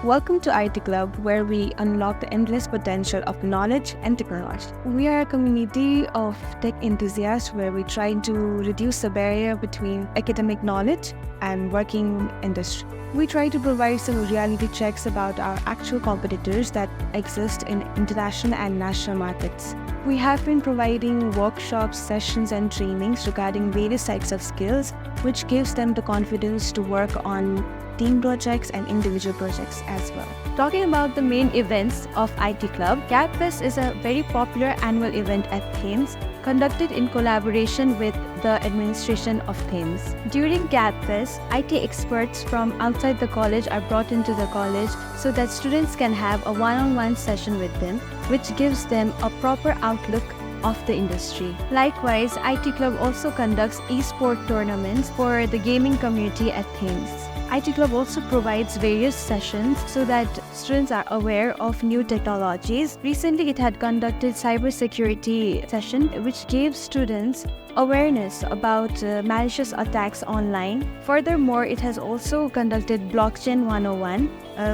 Welcome to IT Club, where we unlock the endless potential of knowledge and technology. We are a community of tech enthusiasts where we try to reduce the barrier between academic knowledge and working industry. We try to provide some reality checks about our actual competitors that exist in international and national markets. We have been providing workshops, sessions, and trainings regarding various types of skills, which gives them the confidence to work on team projects and individual projects as well. Talking about the main events of IT Club, GapFest is a very popular annual event at Thames, conducted in collaboration with the administration of Thames. During GapFest, IT experts from outside the college are brought into the college so that students can have a one-on-one session with them, which gives them a proper outlook of the industry. Likewise, IT Club also conducts e-sport tournaments for the gaming community at Thames. IT Club also provides various sessions so that students are aware of new technologies. Recently, it had conducted cybersecurity session, which gave students awareness about malicious attacks online. Furthermore, it has also conducted Blockchain 101,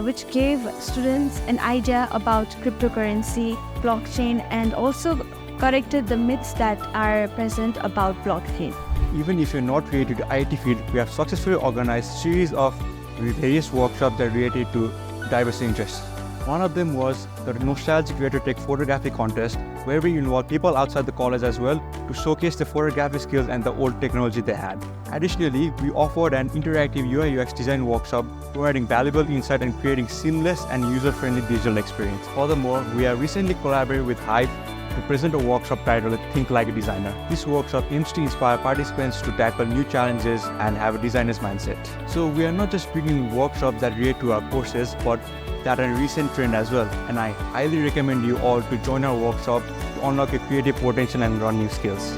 which gave students an idea about cryptocurrency, blockchain, and also corrected the myths that are present about blockchain. Even if you're not related to IT field, we have successfully organized series of various workshops that related to diverse interests. One of them was the Nostalgic Retro Tech Photography Contest, where we involved people outside the college as well to showcase the photography skills and the old technology they had. Additionally, we offered an interactive UI/UX design workshop, providing valuable insight and creating seamless and user-friendly digital experience. Furthermore, we have recently collaborated with Hype to present a workshop titled Think Like a Designer. This workshop aims to inspire participants to tackle new challenges and have a designer's mindset. So we are not just bringing workshops that relate to our courses, but that are a recent trend as well. And I highly recommend you all to join our workshop to unlock your creative potential and learn new skills.